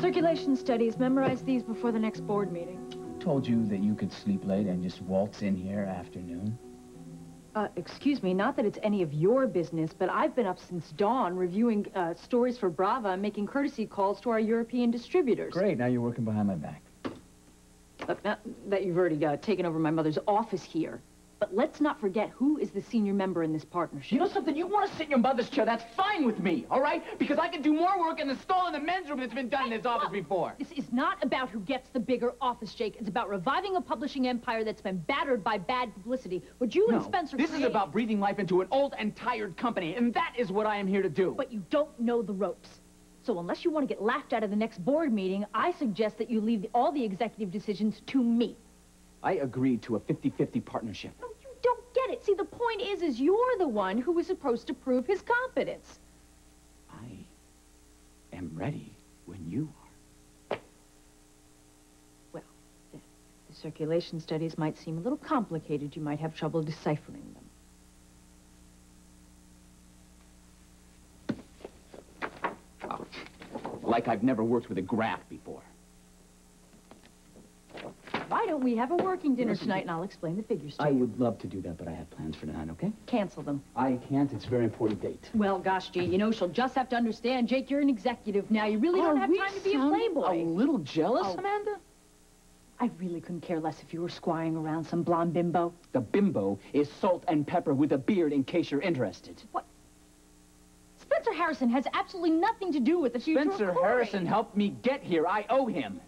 Circulation studies. Memorize these before the next board meeting. Told you that you could sleep late and just waltz in here afternoon. Excuse me, not that it's any of your business, but I've been up since dawn reviewing stories for Brava and making courtesy calls to our European distributors. Great, now you're working behind my back. Now that you've already taken over my mother's office here. But let's not forget who is the senior member in this partnership. You know something? You want to sit in your mother's chair, that's fine with me, all right? Because I can do more work in the stall in the men's room that's been done in this office before. This is not about who gets the bigger office, Jake. It's about reviving a publishing empire that's been battered by bad publicity. What you and Spencer this is about breathing life into an old and tired company, and that is what I am here to do. But you don't know the ropes. So unless you want to get laughed out of the next board meeting, I suggest that you leave all the executive decisions to me. I agreed to a 50-50 partnership. No, you don't get it. See, the point is you're the one who was supposed to prove his competence. I am ready when you are. Well, the circulation studies might seem a little complicated. You might have trouble deciphering them. Like I've never worked with a graph before. Why don't we have a working dinner tonight, and I'll explain the figures to you. I would love to do that, but I have plans for tonight, okay? Cancel them. I can't. It's a very important date. Well, gosh, Jane, you know, she'll just have to understand. Jake, you're an executive now. You really don't have time to be a playboy. A little jealous, Amanda? I really couldn't care less if you were squiring around some blonde bimbo. The bimbo is salt and pepper with a beard, in case you're interested. What? Spencer Harrison has absolutely nothing to do with the future of Spencer Cory. Harrison helped me get here. I owe him.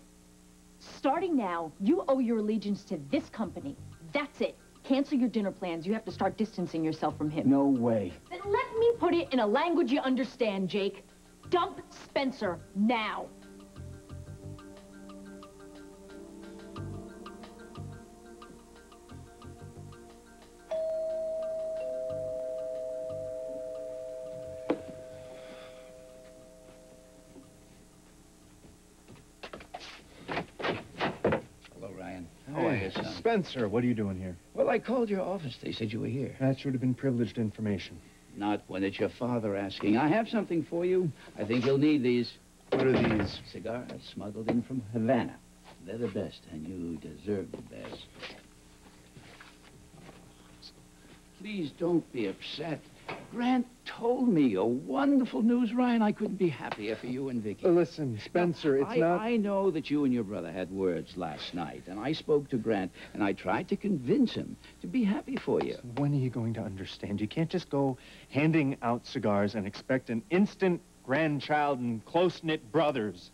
Starting now, you owe your allegiance to this company. That's it. Cancel your dinner plans. You have to start distancing yourself from him. No way. Then let me put it in a language you understand, Jake. Dump Spencer now. Spencer, what are you doing here? Well, I called your office. They said you were here. That should have been privileged information. Not when it's your father asking. I have something for you. I think you'll need these. What are these? Cigars smuggled in from Havana. They're the best, and you deserve the best. Please don't be upset. Grant told me a wonderful news, Ryan. I couldn't be happier for you and Vicky. Listen, Spencer, it's not... I know that you and your brother had words last night, and I spoke to Grant, and I tried to convince him to be happy for you. When are you going to understand? You can't just go handing out cigars and expect an instant grandchild and close-knit brothers.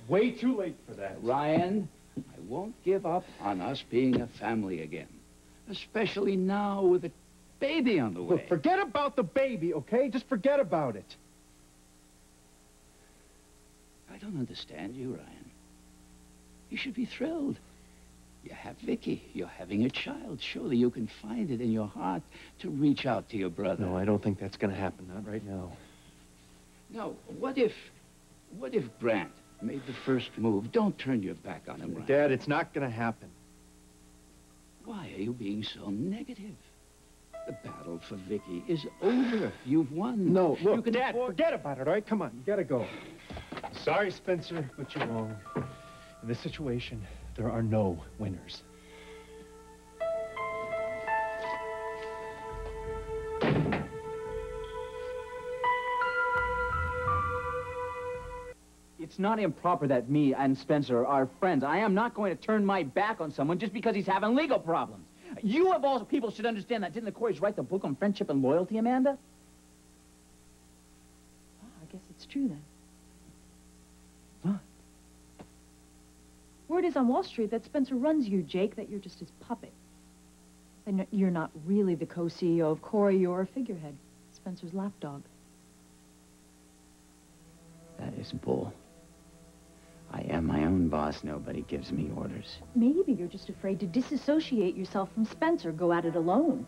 Way too late for that. Ryan, I won't give up on us being a family again, especially now with a baby on the way. Look, forget about the baby, okay? Just forget about it. I don't understand you, Ryan. You should be thrilled. You have Vicky. You're having a child. Surely you can find it in your heart to reach out to your brother. No, I don't think that's going to happen. Not right now. No, what if Grant made the first move? Don't turn your back on him, Ryan. Dad, it's not going to happen. Why are you being so negative? The battle for Vicky is over. You've won. No, look, Dad, forget about it, all right? Come on, you gotta go. Sorry, Spencer, but you're wrong. In this situation, there are no winners. It's not improper that me and Spencer are friends. I am not going to turn my back on someone just because he's having legal problems. You of all people should understand that. Didn't the Corys write the book on friendship and loyalty, Amanda? Oh, I guess it's true then. What? Word is on Wall Street that Spencer runs you, Jake, that you're just his puppet. And you're not really the co-CEO of Cory, you're a figurehead. Spencer's lapdog. That is bull. I am my own boss. Nobody gives me orders. Maybe you're just afraid to disassociate yourself from Spencer, go at it alone.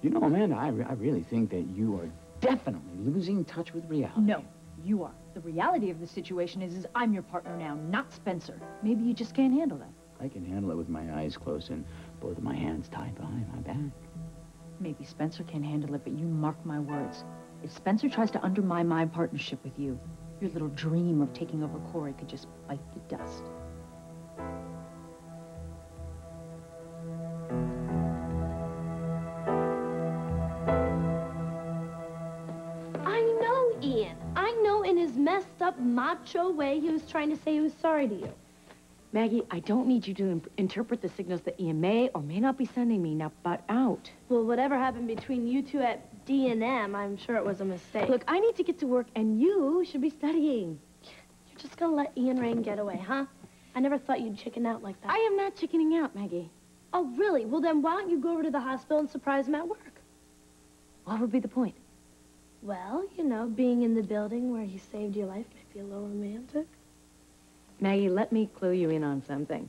You know, Amanda, I really think that you are definitely losing touch with reality. No, you are. The reality of the situation is I'm your partner now, not Spencer. Maybe you just can't handle that. I can handle it with my eyes closed and both of my hands tied behind my back. Maybe Spencer can handle it, but you mark my words. If Spencer tries to undermine my partnership with you, your little dream of taking over Cory could just bite the dust. I know, Ian. I know in his messed up, macho way he was trying to say he was sorry to you. Maggie, I don't need you to interpret the signals that Ian may or may not be sending me. Now, butt out. Well, whatever happened between you two at D&M, I'm sure it was a mistake. Look, I need to get to work, and you should be studying. You're just gonna let Ian Rain get away, huh? I never thought you'd chicken out like that. I am not chickening out, Maggie. Oh, really? Well, then why don't you go over to the hospital and surprise him at work? What would be the point? Well, you know, being in the building where he saved your life may be a little romantic. Maggie, let me clue you in on something.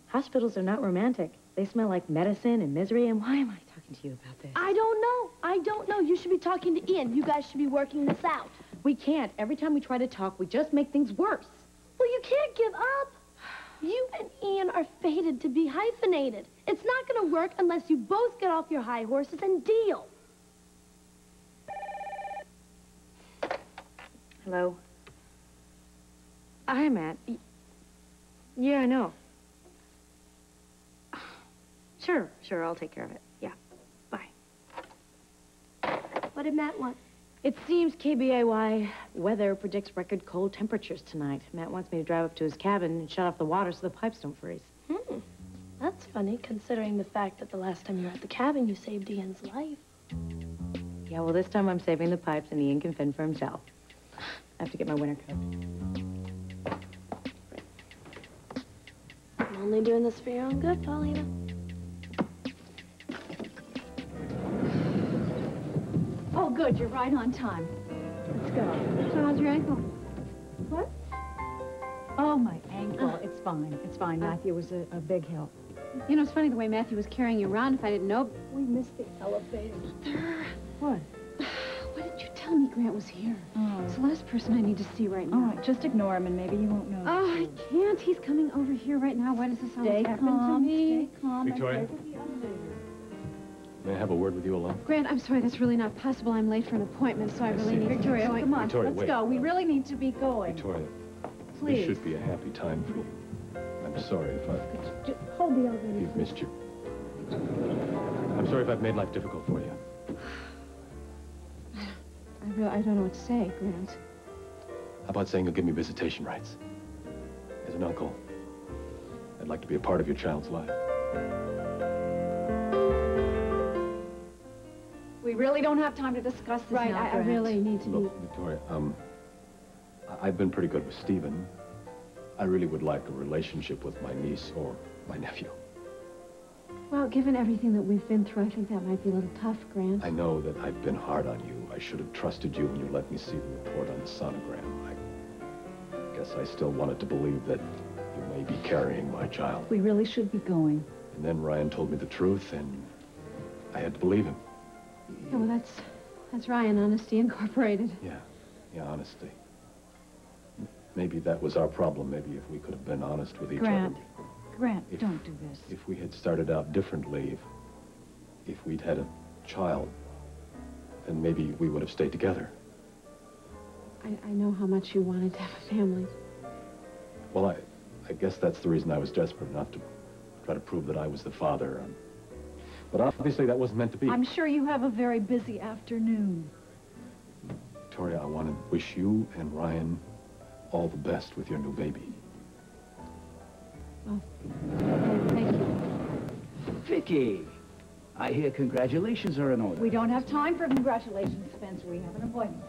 Hospitals are not romantic. They smell like medicine and misery, and why am I talking to you about this? I don't know. I don't know. You should be talking to Ian. You guys should be working this out. We can't. Every time we try to talk, we just make things worse. Well, you can't give up. You and Ian are fated to be hyphenated. It's not going to work unless you both get off your high horses and deal. Hello? Hi, Matt. Yeah, I know. Sure, I'll take care of it. Yeah, bye. What did Matt want? It seems KBAY weather predicts record cold temperatures tonight. Matt wants me to drive up to his cabin and shut off the water so the pipes don't freeze. That's funny, considering the fact that the last time you were at the cabin, you saved Ian's life. Yeah, well, this time I'm saving the pipes and Ian can fend for himself. I have to get my winter coat. I'm only doing this for your own good, Paulina. Oh, good. You're right on time. Let's go. So how's your ankle? What? Oh, my ankle. It's fine. It's fine. Matthew was a big help. You know, it's funny the way Matthew was carrying you around. If I didn't know... We missed the elevator. What? Why didn't you tell me Grant was here? Oh. It's the last person I need to see right now. All right, just ignore him and maybe you won't know. Oh, I can't. He's coming over here right now. Why does this always happen to me? Stay calm. Victoria? May I have a word with you alone? Grant, I'm sorry. That's really not possible. I'm late for an appointment, so I really see. need Victoria, to... come on. Victoria, let's wait. go. We really need to be going. Victoria, Please. this should be a happy time for you. I'm sorry if I've... Just hold the elevator. You've missed you. I'm sorry if I've made life difficult for you. I don't know what to say, Grant. How about saying you'll give me visitation rights? As an uncle, I'd like to be a part of your child's life. We really don't have time to discuss this Right, now, I Grant. really need to be... Look, Victoria, I've been pretty good with Stephen. I really would like a relationship with my niece or my nephew. Well, given everything that we've been through, I think that might be a little tough, Grant. I know that I've been hard on you. I should have trusted you when you let me see the report on the sonogram. I guess I still wanted to believe that you may be carrying my child. We really should be going. And then Ryan told me the truth, and I had to believe him. Yeah, well, that's Ryan, Honesty Incorporated. Yeah, honesty. Maybe that was our problem. Maybe if we could have been honest with each Grant. other. Grant, don't do this. If we had started out differently, if we'd had a child, then maybe we would have stayed together. I know how much you wanted to have a family. Well, I guess that's the reason I was desperate enough to try to prove that I was the father. But obviously that wasn't meant to be. I'm sure you have a very busy afternoon. Victoria, I want to wish you and Ryan all the best with your new baby. Oh, thank you. Vicky, I hear congratulations are in order. We don't have time for congratulations, Spencer. We have an appointment.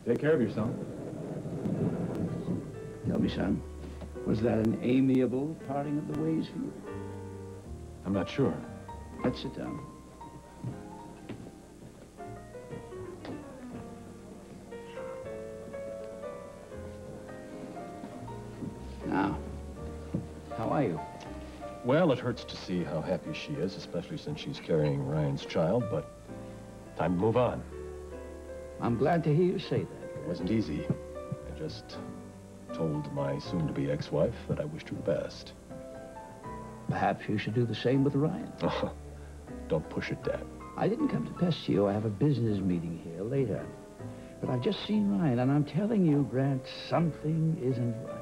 Take care of yourself. Tell me, son, was that an amiable parting of the ways for you? I'm not sure. Let's sit down. Now, how are you? Well, it hurts to see how happy she is, especially since she's carrying Ryan's child, but time to move on. I'm glad to hear you say that. It wasn't easy. I just told my soon-to-be ex-wife that I wished her the best. Perhaps you should do the same with Ryan. Oh, don't push it, Dad. I didn't come to pester you. I have a business meeting here later. But I've just seen Ryan, and I'm telling you, Grant, something isn't right.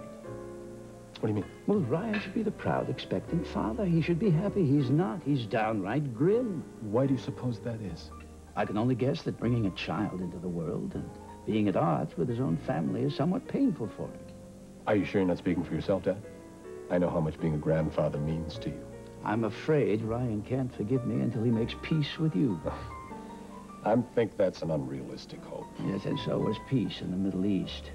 What do you mean? Well, Ryan should be the proud, expectant father. He should be happy. He's not. He's downright grim. Why do you suppose that is? I can only guess that bringing a child into the world and being at odds with his own family is somewhat painful for him. Are you sure you're not speaking for yourself, Dad? I know how much being a grandfather means to you. I'm afraid Ryan can't forgive me until he makes peace with you. I think that's an unrealistic hope. Yes, and so was peace in the Middle East.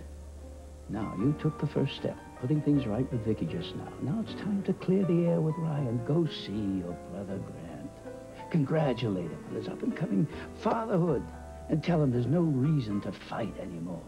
Now, you took the first step, putting things right with Vicky just now. Now it's time to clear the air with Ryan. Go see your brother, Grant. Congratulate him on his up-and-coming fatherhood, and tell him there's no reason to fight anymore.